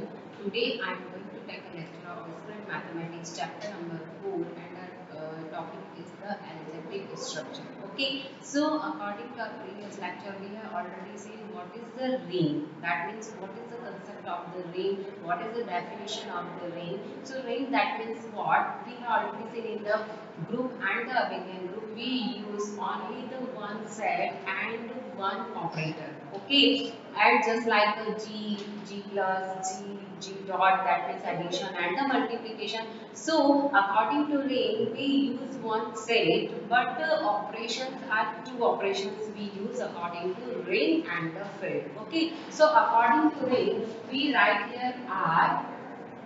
everyone. Today I am going to take a lecture of different mathematics chapter number 4 and our topic is the algebraic structure. Okay, so according to our previous lecture we have already seen what is the ring. That means what is the concept of the ring, what is the definition of the ring. So ring, that means what? We have already seen in the group and the abelian group we use only the one set and one operator. Okay, and just like the g plus g dot, that means addition and the multiplication. So according to ring we use one set, but the operations are two operations we use according to ring and the field. Okay, so according to ring we write here r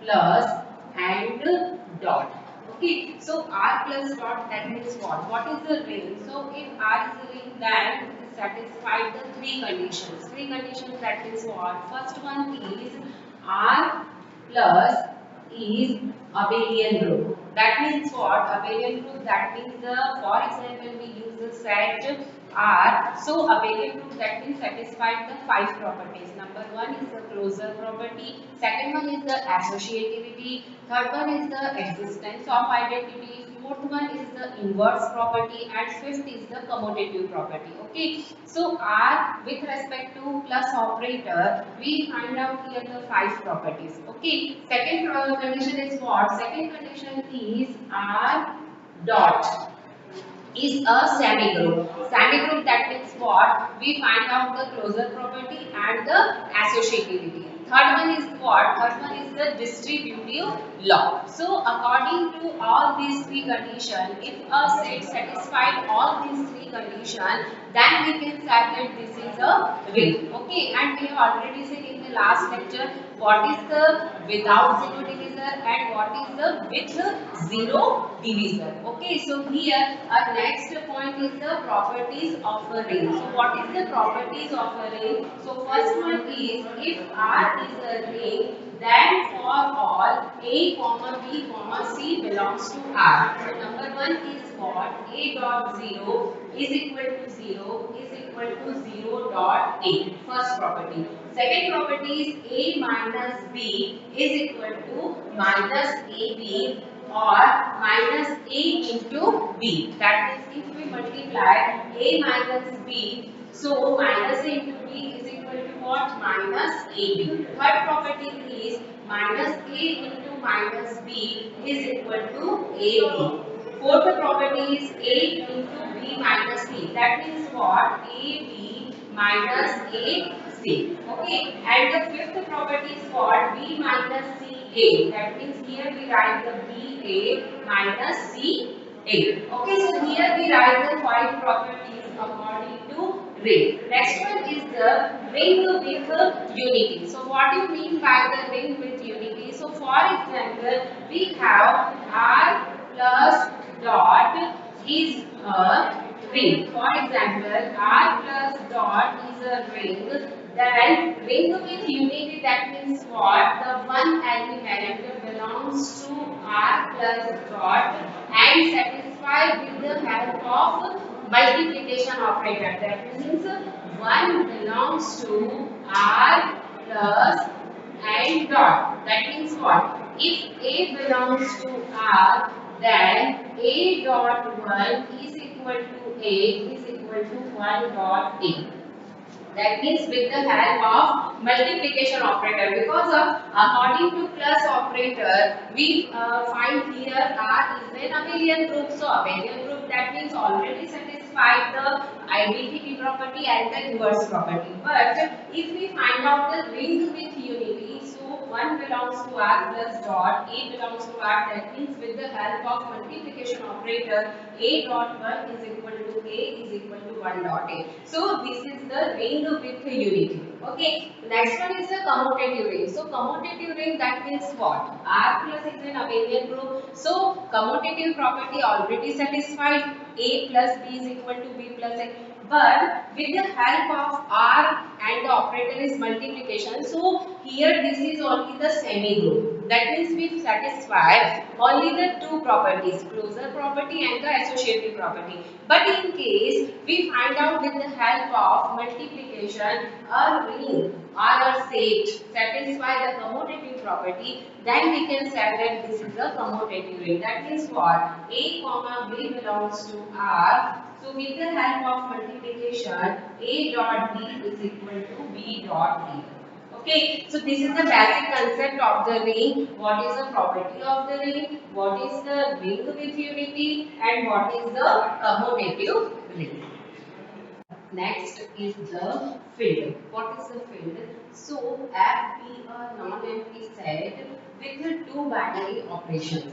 plus and dot. Okay, so r plus dot, that means what? What is the ring? So if r is a ring, then it satisfies the three conditions. Three conditions, that means what? First one is r plus is abelian group. That means what? Abelian group, that means the, for example, we use the set R. So abelian group, that means satisfied the five properties. Number one is the closure property. Second one is the associativity. Third one is the existence of identity. Fourth one is the inverse property, and fifth is the commutative property. Okay, so R with respect to plus operator, we find out here the five properties. Okay, second condition is what? Second condition is R dot is a semi-group. Semi-group, that means what? We find out the closure property and the associativity. Third one is what? Third one is the distributive law. So according to all these three conditions, if a set satisfies all these three conditions, then we can say that this is a ring. Okay, and we have already seen in the last lecture what is the without zero divisor and what is the with zero divisor. Okay, so here our next point is the properties of a ring. So what is the properties of a ring? So first one is if R is a ring, then for all A comma B comma C belongs to R. So number one is what? A dot 0 is equal to 0 is equal to 0 dot A. First property. Second property is A minus B is equal to minus AB or minus A into B. That means if we multiply A minus B, so minus A into B is equal to what? Minus AB. Third property is minus A into minus B is equal to AB. Fourth property is A into B minus C. That means what? AB minus AC. Okay. And the fifth property is what? B minus CA. That means here we write the BA minus CA. Okay. So here we write the five properties according to ring. Next one is the ring with unity. So what do you mean by the ring with unity? So for example, we have R plus dot is a ring. For example, R plus dot is a ring. Then ring with unity, that means what? The one element belongs to R plus dot and satisfied with the help of multiplication operator. That means one belongs to R plus and dot. That means what? If A belongs to R, then A dot 1 is equal to A is equal to 1 dot A. That means with the help of multiplication operator, because of according to plus operator we find here R is an abelian group. So abelian group, that means already satisfied the identity property and the inverse property. But if we find out the ring with unity, so 1 belongs to R plus dot, A belongs to R, that means with the help of multiplication operator A dot 1 is equal to A is equal to 1 dot A. So this is the ring with unity. Okay. Next one is the commutative ring. So commutative ring, that means what? R plus is an abelian group. So commutative property already satisfied. A plus B is equal to B plus A. but with the help of R and the operator is multiplication. So here this is only the semi group. That means we satisfy only the two properties, closure property and the associative property. But in case we find out with the help of multiplication a ring or a set satisfy the commutative property, then we can say that this is a commutative ring. That means what? A comma B belongs to R. So with the help of multiplication, A dot B is equal to B dot D. Okay, so this is the basic concept of the ring. What is the property of the ring? What is the ring with unity? And what is the commutative ring? Next is the field. What is the field? So, F be a non-empty set with two binary operations.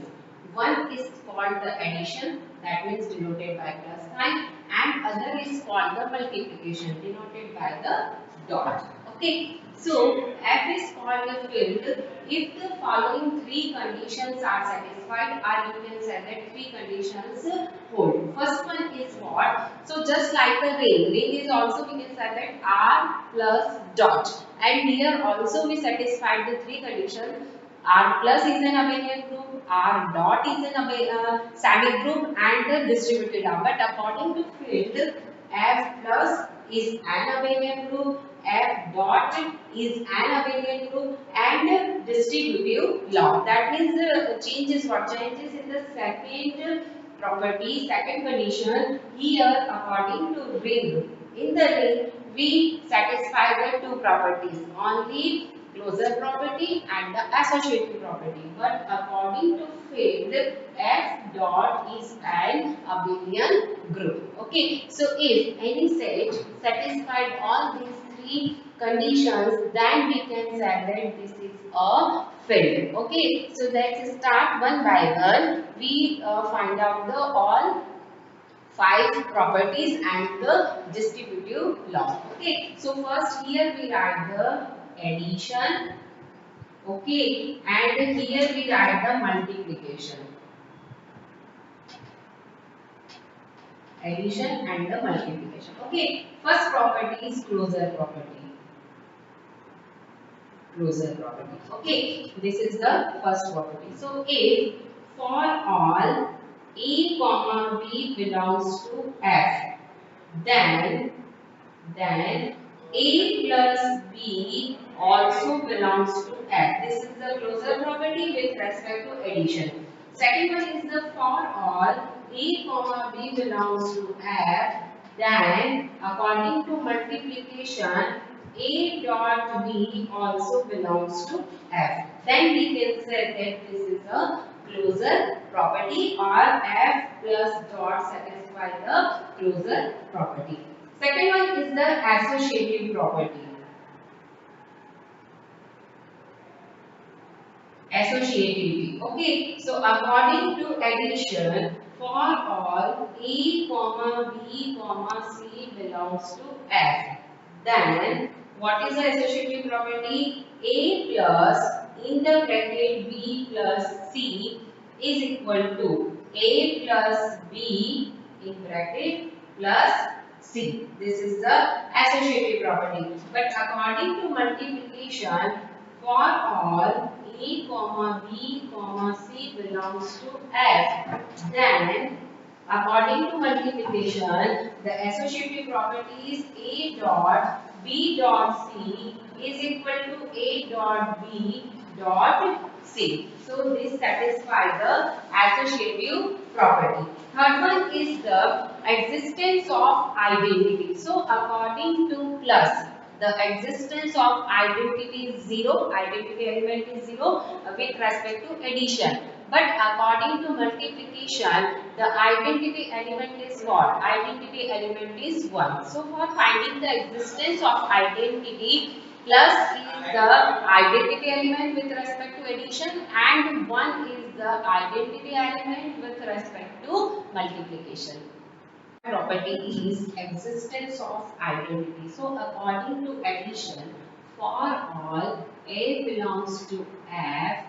One is called the addition, that means denoted by plus sign, and other is called the multiplication, denoted by the dot. Okay. So, F is called the field if the following three conditions are satisfied, or you can say that three conditions hold. First one is what? So just like the ring is also we can say that R plus dot, and here also we satisfied the three conditions. R plus is an abelian group, R dot is an semi group, and the distributed R. But according to field, F plus is an abelian group, F dot is an abelian group, and distributive law. That means changes what? Changes in the second property, second condition. Here according to ring, in the ring we satisfy the two properties, only closure property and the associative property. But according to field, F dot is an abelian group. Okay, so if any set satisfied all these three conditions, then we can say that this is a field. Okay, so let's start one by one. We find out the all five properties and the distributive law. Okay, so first here we write the addition. Okay, and here we write the multiplication. Addition and the multiplication. Okay, first property is closure property. Closure property. Okay, this is the first property. So if for all A comma B belongs to F, then A plus B also belongs to F. This is the closure property with respect to addition. Second one is the for all A comma B belongs to F, then according to multiplication A dot B also belongs to F. Then we can say that this is a closure property, or F plus dot satisfy the closure property. Second one is the associative property. Associativity. Okay, so according to addition, for all A comma B comma C belongs to F, then what is the associative property? A plus in the bracket B plus C is equal to A plus B in bracket plus C. This is the associative property. But according to multiplication, for all A comma B comma C belongs to F, then according to multiplication, the associative property is A dot B dot C is equal to A dot B dot C. So this satisfies the associative property. Third one is the existence of identity. So according to plus, the existence of identity is 0, identity element is 0 with respect to addition. But according to multiplication, the identity element is what? Identity element is 1. So for finding the existence of identity, plus is the identity element with respect to addition, and 1 is the identity element with respect to multiplication. Property is existence of identity. So according to addition, for all A belongs to F,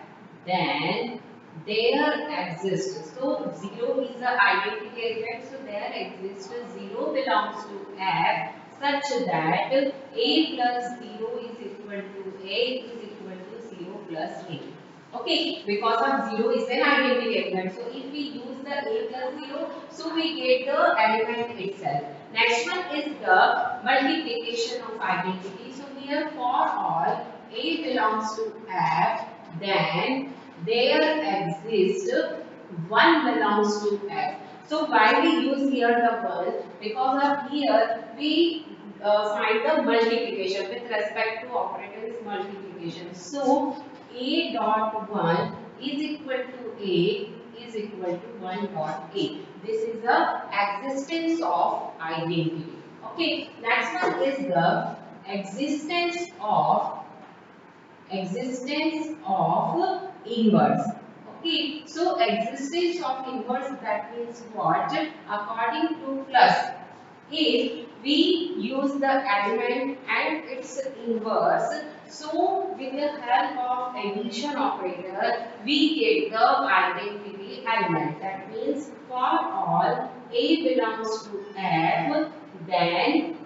then there exists. So 0 is the identity element. So there exists 0 belongs to F such that A plus 0 is equal to A is equal to 0 plus A. Okay, because of 0 is an identity element. So if we use the A plus 0, so we get the element itself. Next one is the multiplication of identity. So here for all A belongs to F, then there exists 1 belongs to F. So why we use here the 1? Because of here we find the multiplication with respect to operator is multiplication. So A dot 1 is equal to A is equal to 1 dot A. This is the existence of identity. Okay, next one is the existence of inverse. Okay, so existence of inverse, that means what? According to plus, if we use the element and its inverse, so with the help of addition operator we get the identity element. That means for all A belongs to F, then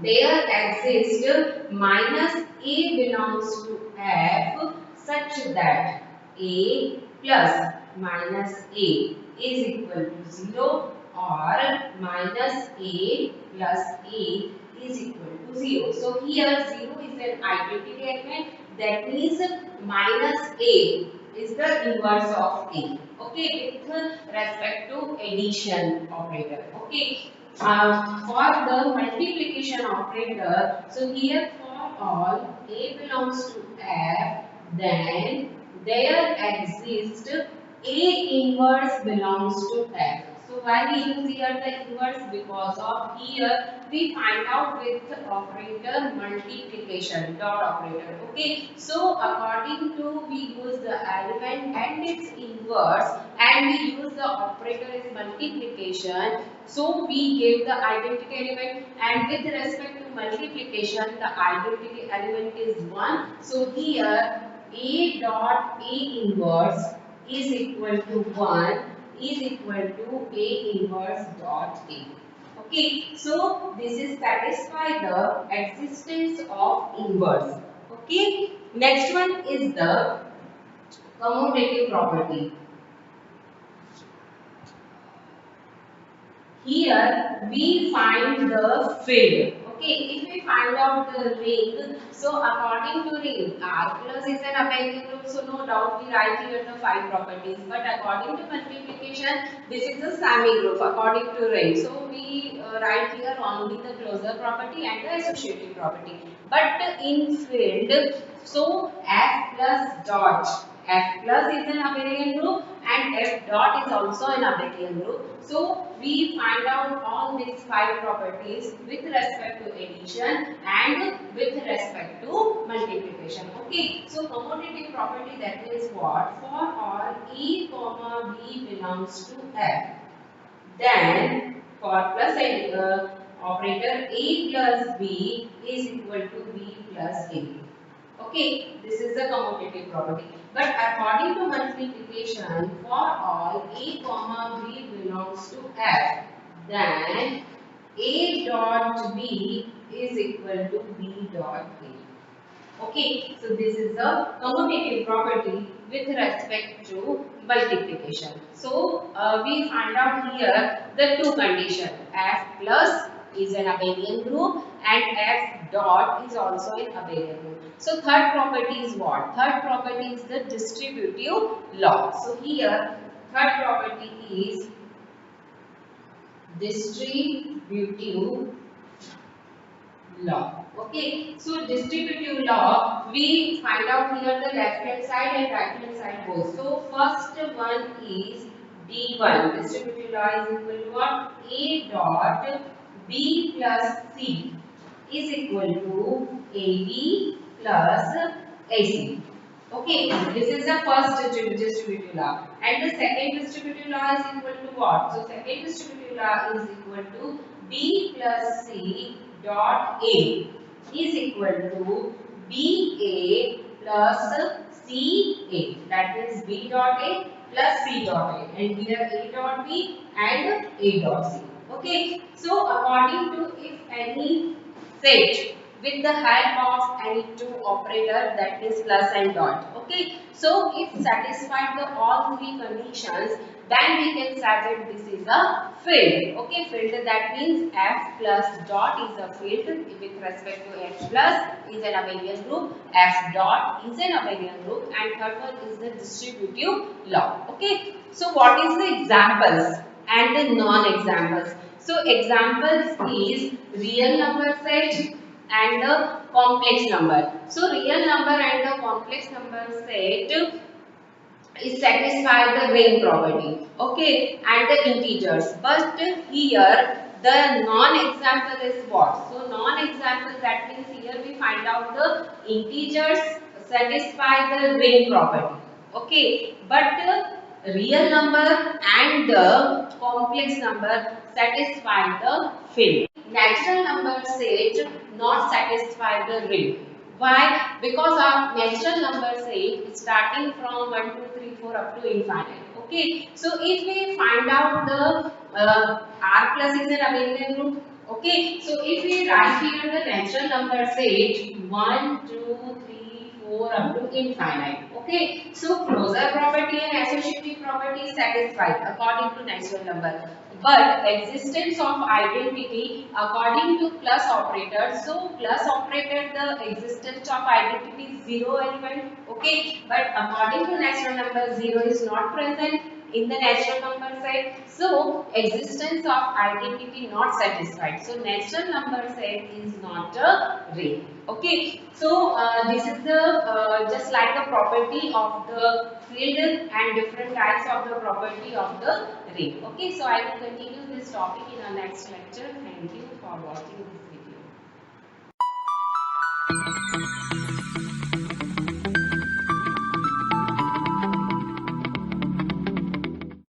there exists minus A belongs to F such that A plus minus A is equal to 0 or minus A plus A is equal to 0. So here 0 is an identity element, that means minus A is the inverse of A. Okay, with respect to addition operator. Okay. For the multiplication operator, so here for all A belongs to F, then there exists A inverse belongs to F. So why we use here the inverse? Because of here we find out with operator multiplication dot operator. Okay, so according to we use the element and its inverse, and we use the operator as multiplication. So we give the identity element, and with respect to multiplication the identity element is 1. So here A dot A inverse is equal to 1 is equal to A inverse dot A. Okay, so this is satisfy the existence of inverse. Okay, next one is the commutative property. Here we find the field. Okay, if we find out the ring, so according to ring, R plus is an abelian group, so no doubt we write here the 5 properties. But according to multiplication, this is a semi group according to ring. So we write here only the closure property and the associative property. But in field, so F plus dot. F plus is an abelian group and F dot is also an abelian group. So we find out all these 5 properties with respect to addition and with respect to multiplication. Okay, so commutative property, that means what? For all A comma B belongs to F, then for plus operator A plus B is equal to B plus A. Okay, this is the commutative property. But according to multiplication, for all A comma B belongs to F, then A dot B is equal to B dot A. Okay, so this is the commutative property with respect to multiplication. So we find out here the two conditions. F plus is an abelian group and F dot is also an abelian group. So third property is what? Third property is the distributive law. So here third property is distributive law. Okay, so distributive law, we find out here the left hand side and right hand side both. So first one is D1. Distributive law is equal to what? A dot B plus C is equal to AB plus AC. Okay, this is the first distributive law. And the second distributive law is equal to what? So second distributive law is equal to B plus C dot A is equal to BA plus CA A. That means B dot A plus C dot A, and here A dot B and A dot C. Okay. So according to if any set with the help of any two operator, that is plus and dot. Okay. So if satisfied the all three conditions, then we can say that this is a field. Okay, field, that means F plus dot is a field with respect to F plus is an abelian group, F dot is an abelian group, and third one is the distributive law. Okay, so what is the examples and the non-examples? So examples is real number set and the complex number. So real number and the complex number set is satisfy the ring property, okay, and the integers. But here the non-example is what? So non-example, that means here we find out the integers satisfy the ring property, okay, but real number and the complex number satisfy the field. Natural number set not satisfy the ring. Why? Because our natural number set starting from 1, 2, 3, 4 up to infinite. Okay. So if we find out the R plus is an abelian group. Okay. So if we write here the natural number set 1, 2, 3, 4 up to infinite. Okay. So closure property and associative property is satisfied according to natural number. But existence of identity according to plus operator. So plus operator, the existence of identity is zero element. Okay. But according to natural number, zero is not present in the natural number set. So existence of identity not satisfied. So natural number set is not a ring. Okay. So this is the just like the property of the field and different types of the property of the ring. Okay. So I will continue this topic in our next lecture. Thank you for watching this video.